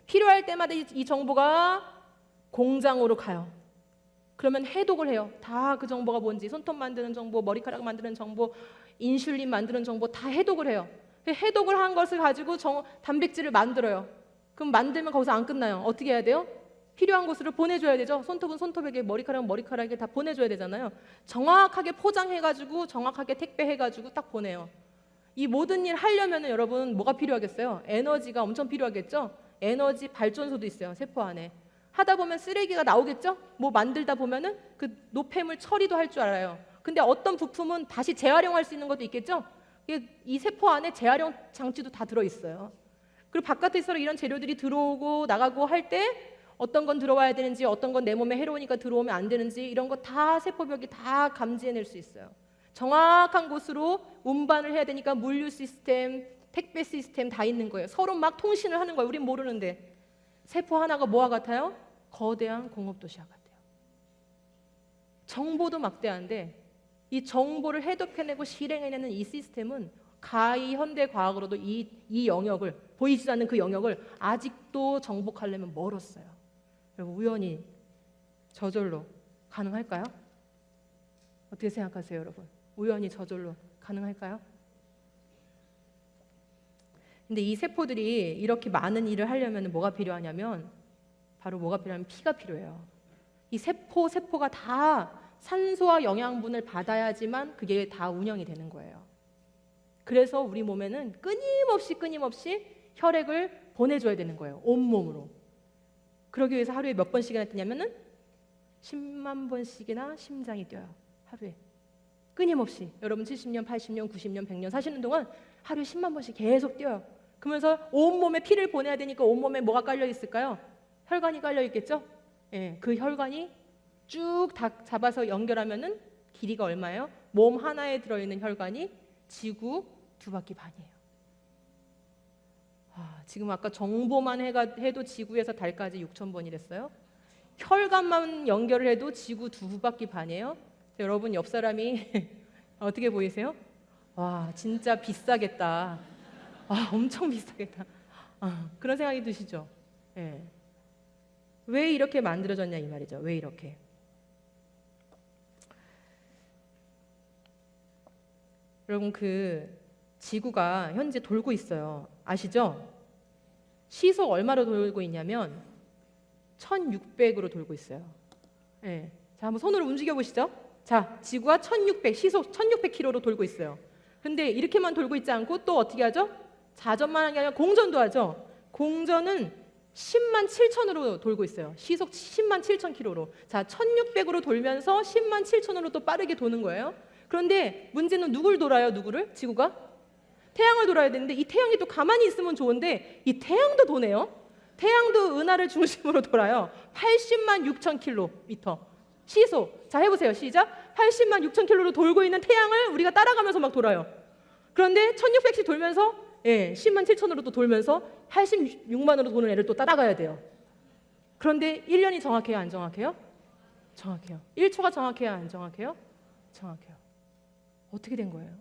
필요할 때마다 이 정보가 공장으로 가요. 그러면 해독을 해요. 다 그 정보가 뭔지 손톱 만드는 정보, 머리카락 만드는 정보, 인슐린 만드는 정보 다 해독을 해요. 해독을 한 것을 가지고 단백질을 만들어요. 그럼 만들면 거기서 안 끝나요. 어떻게 해야 돼요? 필요한 곳으로 보내줘야 되죠. 손톱은 손톱에게, 머리카락은 머리카락에 다 보내줘야 되잖아요. 정확하게 포장해가지고 정확하게 택배해가지고 딱 보내요. 이 모든 일 하려면 여러분 뭐가 필요하겠어요? 에너지가 엄청 필요하겠죠? 에너지 발전소도 있어요. 세포 안에. 하다 보면 쓰레기가 나오겠죠? 뭐 만들다 보면은 그 노폐물 처리도 할 줄 알아요. 근데 어떤 부품은 다시 재활용할 수 있는 것도 있겠죠? 이 세포 안에 재활용 장치도 다 들어있어요. 그리고 바깥에서 이런 재료들이 들어오고 나가고 할 때 어떤 건 들어와야 되는지, 어떤 건 내 몸에 해로우니까 들어오면 안 되는지 이런 거 다 세포벽이 다 감지해낼 수 있어요. 정확한 곳으로 운반을 해야 되니까 물류 시스템, 택배 시스템 다 있는 거예요. 서로 막 통신을 하는 거예요. 우린 모르는데. 세포 하나가 뭐와 같아요? 거대한 공업도시와 같아요. 정보도 막대한데 이 정보를 해독해내고 실행해내는 이 시스템은 가히 현대 과학으로도 이 영역을, 보이지 않는 그 영역을 아직도 정복하려면 멀었어요. 여러분 우연히 저절로 가능할까요? 어떻게 생각하세요, 여러분? 우연히 저절로 가능할까요? 근데 이 세포들이 이렇게 많은 일을 하려면 뭐가 필요하냐면 바로 뭐가 필요하면 피가 필요해요. 이 세포가 다 산소와 영양분을 받아야지만 그게 다 운영이 되는 거예요. 그래서 우리 몸에는 끊임없이 혈액을 보내줘야 되는 거예요. 온몸으로. 그러기 위해서 하루에 몇 번씩이나 뛰냐면은 10만 번씩이나 심장이 뛰어요. 하루에. 끊임없이. 여러분 70년, 80년, 90년, 100년 사시는 동안 하루에 10만 번씩 계속 뛰어요. 그러면서 온몸에 피를 보내야 되니까 온몸에 뭐가 깔려 있을까요? 혈관이 깔려 있겠죠? 예, 그 혈관이 쭉 다 잡아서 연결하면은 길이가 얼마예요? 몸 하나에 들어있는 혈관이 지구 2바퀴 반이에요. 지금 아까 정보만 해도 지구에서 달까지 6,000번이랬어요. 혈관만 연결을 해도 지구 2바퀴 반이에요. 여러분 옆 사람이 어떻게 보이세요? 와 진짜 비싸겠다. 엄청 비싸겠다. 그런 생각이 드시죠? 예. 왜 이렇게 만들어졌냐 이 말이죠. 왜 이렇게? 여러분 그 지구가 현재 돌고 있어요. 아시죠? 시속 얼마로 돌고 있냐면 1600으로 돌고 있어요. 자, 한번 손으로 움직여 보시죠. 자, 지구가 시속 1600km로 돌고 있어요. 근데 이렇게만 돌고 있지 않고 또 어떻게 하죠? 자전만 하는 게 아니라 공전도 하죠. 공전은 10만 7천으로 돌고 있어요. 시속 10만 7천 킬로로. 자, 1600으로 돌면서 10만 7천으로 또 빠르게 도는 거예요. 그런데 문제는 누굴 돌아요? 누구를? 지구가? 태양을 돌아야 되는데 이 태양이 또 가만히 있으면 좋은데 이 태양도 도네요. 태양도 은하를 중심으로 돌아요. 80만 6천 킬로미터 시속. 자, 해보세요. 시작. 80만 6천 킬로로 돌고 있는 태양을 우리가 따라가면서 막 돌아요. 그런데 1600씩 돌면서 10만 7천으로 또 돌면서 86만으로 도는 애를 또 따라가야 돼요. 그런데 1년이 정확해요? 안 정확해요? 정확해요. 1초가 정확해요? 안 정확해요? 정확해요. 어떻게 된 거예요?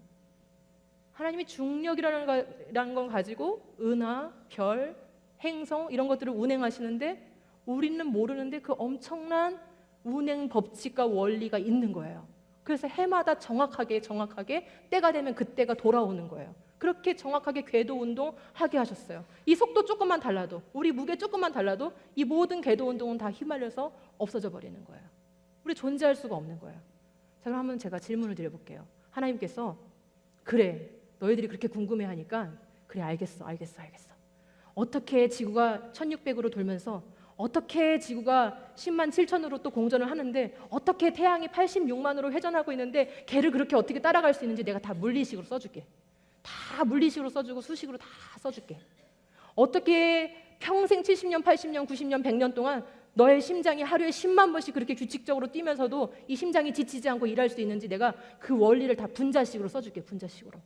하나님이 중력이라는 걸 가지고 은하, 별, 행성 이런 것들을 운행하시는데 우리는 모르는데 그 엄청난 운행 법칙과 원리가 있는 거예요. 그래서 해마다 정확하게 때가 되면 그때가 돌아오는 거예요. 그렇게 정확하게 궤도 운동 하게 하셨어요. 이 속도 조금만 달라도, 우리 무게 조금만 달라도 이 모든 궤도 운동은 다 휘말려서 없어져 버리는 거예요. 우리 존재할 수가 없는 거예요. 자, 그럼 한번 제가 질문을 드려볼게요. 하나님께서 그래, 너희들이 그렇게 궁금해하니까 그래, 알겠어. 어떻게 지구가 1600으로 돌면서 어떻게 지구가 10만 7천으로 또 공전을 하는데 어떻게 태양이 86만으로 회전하고 있는데 걔를 그렇게 어떻게 따라갈 수 있는지 내가 다 물리식으로 써줄게. 다 물리식으로 써주고 수식으로 다 써줄게. 어떻게 평생 70년, 80년, 90년, 100년 동안 너의 심장이 하루에 10만 번씩 그렇게 규칙적으로 뛰면서도 이 심장이 지치지 않고 일할 수 있는지 내가 그 원리를 다 분자식으로 써줄게. 분자식으로.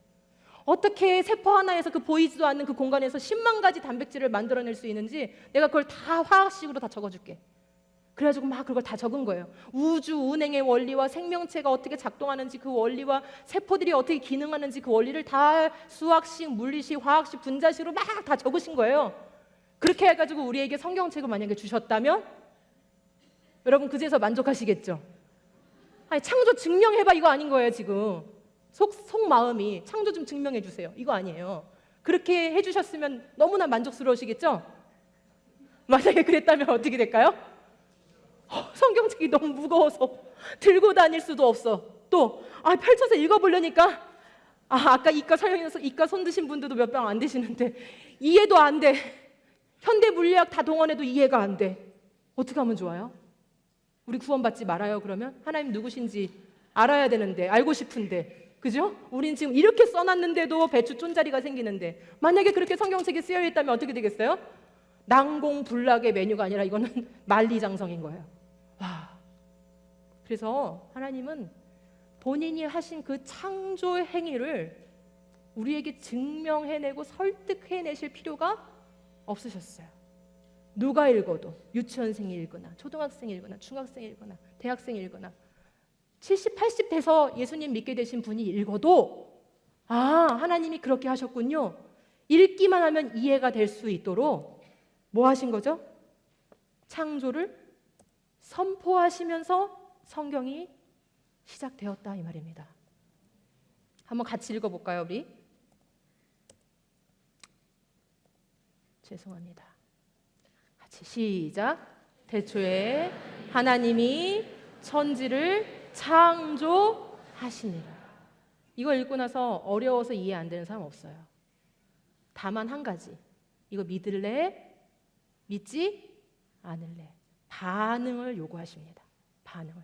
어떻게 세포 하나에서 그 보이지도 않는 그 공간에서 10만 가지 단백질을 만들어낼 수 있는지 내가 그걸 다 화학식으로 다 적어줄게. 그래가지고 막 그걸 다 적은 거예요. 우주 운행의 원리와 생명체가 어떻게 작동하는지 그 원리와 세포들이 어떻게 기능하는지 그 원리를 다 수학식, 물리식, 화학식, 분자식으로 막 다 적으신 거예요. 그렇게 해가지고 우리에게 성경책을 만약에 주셨다면 여러분 그제서 만족하시겠죠? 아니 창조 증명해봐 이거 아닌 거예요 지금. 속마음이 창조 좀 증명해 주세요. 이거 아니에요. 그렇게 해주셨으면 너무나 만족스러우시겠죠? 만약에 그랬다면 어떻게 될까요? 성경책이 너무 무거워서 들고 다닐 수도 없어. 또 펼쳐서 읽어보려니까 아까 이과 설명에서 이과 손 드신 분들도 몇 명 안 되시는데 이해도 안 돼. 현대 물리학 다 동원해도 이해가 안 돼. 어떻게 하면 좋아요? 우리 구원받지 말아요. 그러면 하나님 누구신지 알아야 되는데, 알고 싶은데, 그죠? 우린 지금 이렇게 써놨는데도 배추 쫀자리가 생기는데 만약에 그렇게 성경책이 쓰여 있다면 어떻게 되겠어요? 난공불락의 메뉴가 아니라 이거는 만리장성인 거예요. 와. 그래서 하나님은 본인이 하신 그 창조 행위를 우리에게 증명해내고 설득해내실 필요가 없으셨어요. 누가 읽어도, 유치원생이 읽거나 초등학생이 읽거나 중학생이 읽거나 대학생이 읽거나 70, 80 돼서 예수님 믿게 되신 분이 읽어도 하나님이 그렇게 하셨군요. 읽기만 하면 이해가 될 수 있도록 뭐 하신 거죠? 창조를 선포하시면서 성경이 시작되었다 이 말입니다. 한번 같이 읽어볼까요 우리? 죄송합니다. 같이 시작. 태초에 하나님이 천지를 창조하시니라. 이거 읽고 나서 어려워서 이해 안 되는 사람 없어요. 다만 한 가지. 이거 믿을래? 믿지 않을래? 반응을 요구하십니다. 반응을.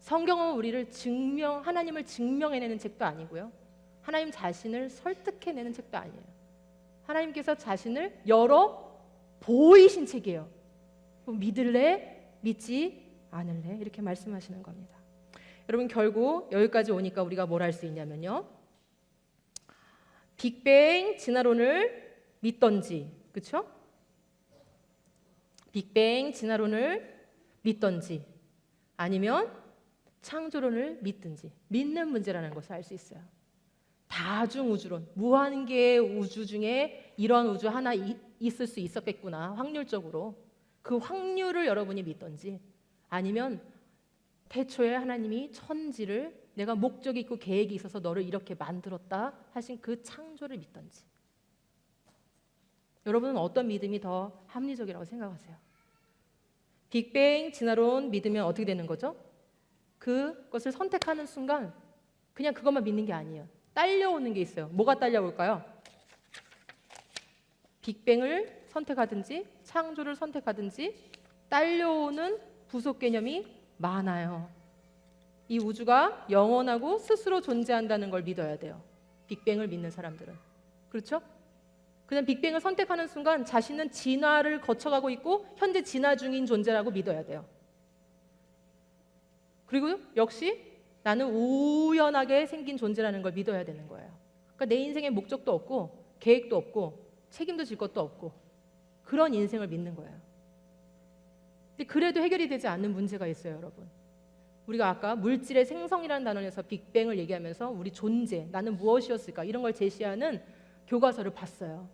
성경은 우리를 하나님을 증명해내는 책도 아니고요. 하나님 자신을 설득해내는 책도 아니에요. 하나님께서 자신을 열어 보이신 책이에요. 믿을래? 믿지 않을래? 이렇게 말씀하시는 겁니다. 여러분 결국 여기까지 오니까 우리가 뭘 할 수 있냐면요. 빅뱅 진화론을 믿던지, 그렇죠? 빅뱅 진화론을 믿던지 아니면 창조론을 믿든지 믿는 문제라는 것을 알 수 있어요. 다중우주론, 무한계의 우주 중에 이런 우주 하나 있을 수 있었겠구나, 확률적으로. 그 확률을 여러분이 믿던지 아니면 태초에 하나님이 천지를 내가 목적이 있고 계획이 있어서 너를 이렇게 만들었다 하신 그 창조를 믿던지. 여러분은 어떤 믿음이 더 합리적이라고 생각하세요? 빅뱅 진화론 믿으면 어떻게 되는 거죠? 그것을 선택하는 순간 그냥 그것만 믿는 게 아니에요. 딸려오는 게 있어요. 뭐가 딸려올까요? 빅뱅을 선택하든지 창조를 선택하든지 딸려오는 부속 개념이 많아요. 이 우주가 영원하고 스스로 존재한다는 걸 믿어야 돼요. 빅뱅을 믿는 사람들은. 그렇죠? 그냥 빅뱅을 선택하는 순간 자신은 진화를 거쳐가고 있고 현재 진화 중인 존재라고 믿어야 돼요. 그리고 역시 나는 우연하게 생긴 존재라는 걸 믿어야 되는 거예요. 그러니까 내 인생에 목적도 없고 계획도 없고 책임도 질 것도 없고 그런 인생을 믿는 거예요. 근데 그래도 해결이 되지 않는 문제가 있어요, 여러분. 우리가 아까 물질의 생성이라는 단어에서 빅뱅을 얘기하면서 우리 존재, 나는 무엇이었을까 이런 걸 제시하는 교과서를 봤어요.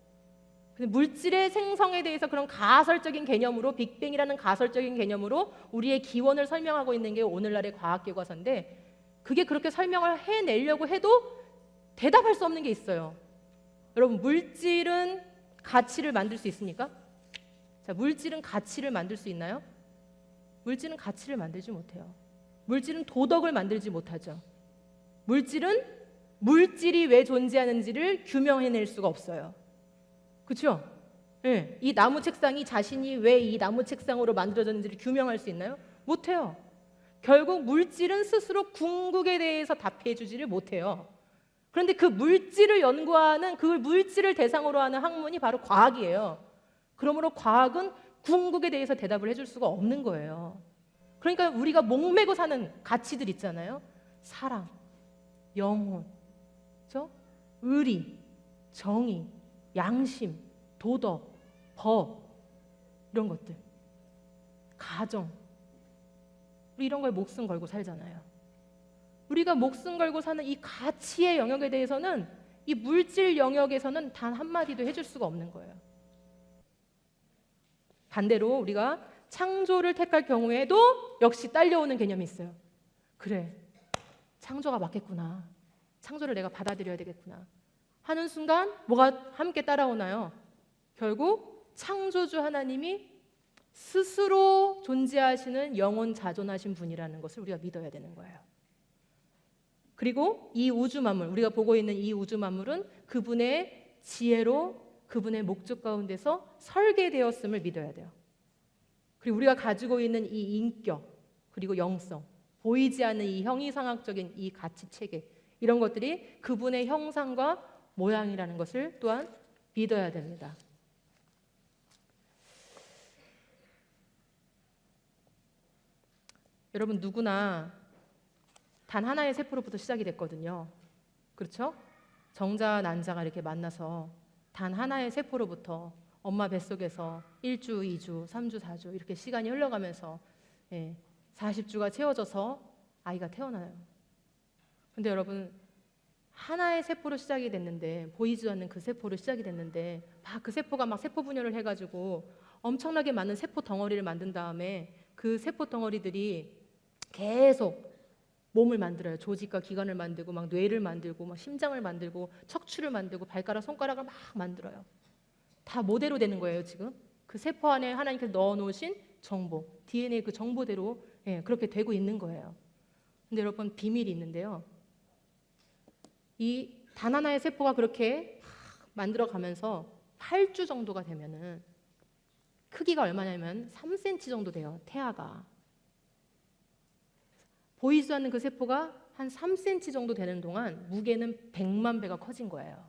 근데 물질의 생성에 대해서 그런 가설적인 개념으로 빅뱅이라는 가설적인 개념으로 우리의 기원을 설명하고 있는 게 오늘날의 과학 교과서인데 그게 그렇게 설명을 해내려고 해도 대답할 수 없는 게 있어요. 여러분, 물질은 가치를 만들 수 있습니까? 자, 물질은 가치를 만들 수 있나요? 물질은 가치를 만들지 못해요. 물질은 도덕을 만들지 못하죠. 물질은 물질이 왜 존재하는지를 규명해낼 수가 없어요. 그렇죠? 네. 이 나무 책상이 자신이 왜 이 나무 책상으로 만들어졌는지를 규명할 수 있나요? 못해요. 결국 물질은 스스로 궁극에 대해서 답해주지를 못해요. 그런데 그 물질을 연구하는 그 물질을 대상으로 하는 학문이 바로 과학이에요. 그러므로 과학은 궁극에 대해서 대답을 해줄 수가 없는 거예요. 그러니까 우리가 목매고 사는 가치들 있잖아요. 사랑, 영혼, 그렇죠? 의리, 정의, 양심, 도덕, 법 이런 것들, 가정, 우리 이런 거에 목숨 걸고 살잖아요. 우리가 목숨 걸고 사는 이 가치의 영역에 대해서는 이 물질 영역에서는 단 한마디도 해줄 수가 없는 거예요. 반대로 우리가 창조를 택할 경우에도 역시 딸려오는 개념이 있어요. 그래, 창조가 맞겠구나. 창조를 내가 받아들여야 되겠구나 하는 순간 뭐가 함께 따라오나요? 결국 창조주 하나님이 스스로 존재하시는 영원 자존하신 분이라는 것을 우리가 믿어야 되는 거예요. 그리고 이 우주 만물, 우리가 보고 있는 이 우주 만물은 그분의 지혜로 그분의 목적 가운데서 설계되었음을 믿어야 돼요. 그리고 우리가 가지고 있는 이 인격, 그리고 영성, 보이지 않는 이 형이상학적인 이 가치 체계, 이런 것들이 그분의 형상과 모양이라는 것을 또한 믿어야 됩니다. 여러분, 누구나 단 하나의 세포로부터 시작이 됐거든요. 그렇죠? 정자, 난자가 이렇게 만나서 단 하나의 세포로부터 엄마 뱃속에서 1주, 2주, 3주, 4주 이렇게 시간이 흘러가면서 40주가 채워져서 아이가 태어나요. 근데 여러분, 하나의 세포로 시작이 됐는데, 보이지도 않는 그 세포로 시작이 됐는데 막 그 세포가 막 세포 분열을 해가지고 엄청나게 많은 세포 덩어리를 만든 다음에 그 세포 덩어리들이 계속 몸을 만들어요. 조직과 기관을 만들고 막 뇌를 만들고 막 심장을 만들고 척추를 만들고 발가락, 손가락을 막 만들어요. 다 모델로 되는 거예요. 지금 그 세포 안에 하나님께서 넣어놓으신 정보, DNA 그 정보대로 그렇게 되고 있는 거예요. 근데 여러분, 비밀이 있는데요. 이 단 하나의 세포가 그렇게 만들어가면서 8주 정도가 되면은 크기가 얼마냐면 3cm 정도 돼요. 태아가. 보이지 않는 그 세포가 한 3cm 정도 되는 동안 무게는 100만 배가 커진 거예요.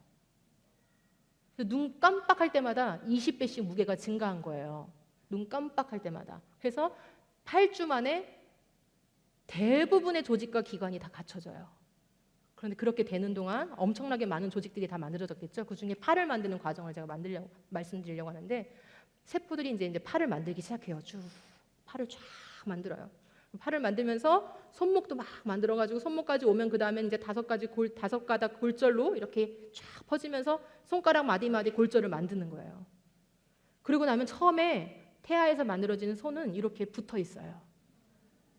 눈 깜빡할 때마다 20배씩 무게가 증가한 거예요. 눈 깜빡할 때마다. 그래서 8주 만에 대부분의 조직과 기관이 다 갖춰져요. 그런데 그렇게 되는 동안 엄청나게 많은 조직들이 다 만들어졌겠죠. 그 중에 팔을 만드는 과정을 제가 말씀드리려고 하는데, 세포들이 이제 팔을 만들기 시작해요. 쭉 팔을 쫙 만들어요. 팔을 만들면서 손목도 막 만들어가지고 손목까지 오면 그 다음에 이제 5가닥 골절로 이렇게 쫙 퍼지면서 손가락 마디마디 골절을 만드는 거예요. 그리고 나면 처음에 태아에서 만들어지는 손은 이렇게 붙어 있어요.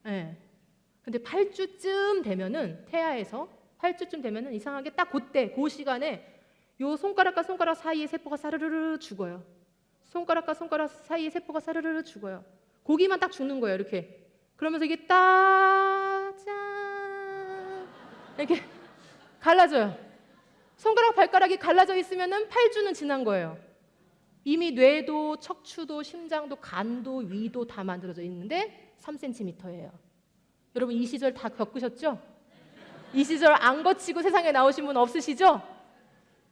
근데 8주쯤 되면은 태아에서 8주쯤 되면은 이상하게 딱 그때 그 시간에 요 손가락과 손가락 사이에 세포가 사르르르 죽어요. 손가락과 손가락 사이에 세포가 사르르르 죽어요. 고기만 딱 죽는 거예요. 이렇게. 그러면서 이게 따짠 이렇게 갈라져요. 손가락 발가락이 갈라져 있으면은 8주는 지난 거예요. 이미 뇌도 척추도 심장도 간도 위도 다 만들어져 있는데 3cm예요. 여러분 이 시절 다 겪으셨죠? 이 시절 안 거치고 세상에 나오신 분 없으시죠?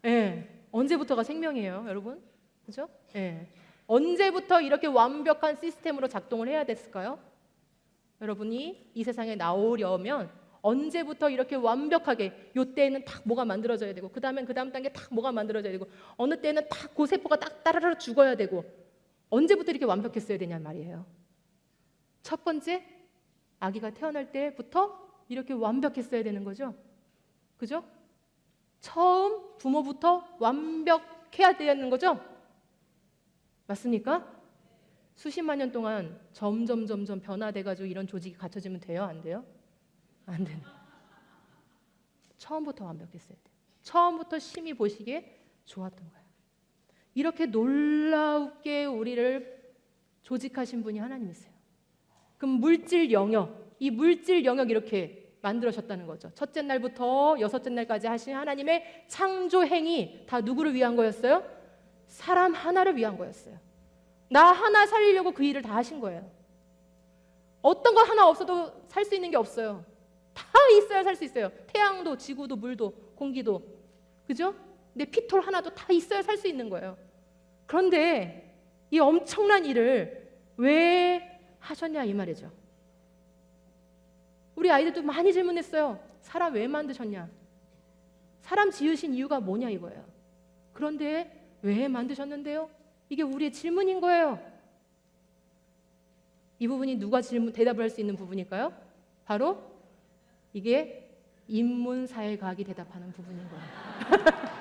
예. 언제부터가 생명이에요, 여러분? 그죠? 예. 언제부터 이렇게 완벽한 시스템으로 작동을 해야 됐을까요? 여러분이 이 세상에 나오려면 언제부터 이렇게 완벽하게 요때에는 딱 뭐가 만들어져야 되고 그 다음 단계 딱 뭐가 만들어져야 되고 어느 때는 딱 그 세포가 딱 따라라 죽어야 되고 언제부터 이렇게 완벽했어야 되냔 말이에요. 첫 번째, 아기가 태어날 때부터 이렇게 완벽했어야 되는 거죠. 그죠? 처음 부모부터 완벽해야 되는 거죠. 맞습니까? 수십만 년 동안 점점 변화돼가지고 이런 조직이 갖춰지면 돼요? 안 돼요? 안 되네. 처음부터 완벽했어야 돼요. 처음부터 심히 보시기에 좋았던 거예요. 이렇게 놀랍게 우리를 조직하신 분이 하나님이세요. 그럼 물질 영역, 이 물질 영역 이렇게 만들어셨다는 거죠. 첫째 날부터 여섯째 날까지 하신 하나님의 창조 행위 다 누구를 위한 거였어요? 사람 하나를 위한 거였어요. 나 하나 살리려고 그 일을 다 하신 거예요. 어떤 거 하나 없어도 살 수 있는 게 없어요. 다 있어야 살 수 있어요. 태양도 지구도 물도 공기도. 그죠? 근데 피톨 하나도 다 있어야 살 수 있는 거예요. 그런데 이 엄청난 일을 왜 하셨냐 이 말이죠. 우리 아이들도 많이 질문했어요. 사람 왜 만드셨냐? 사람 지으신 이유가 뭐냐 이거예요. 그런데 왜 만드셨는데요? 이게 우리의 질문인 거예요. 이 부분이 누가 대답을 할 수 있는 부분일까요? 바로 이게 인문사회과학이 대답하는 부분인 거예요.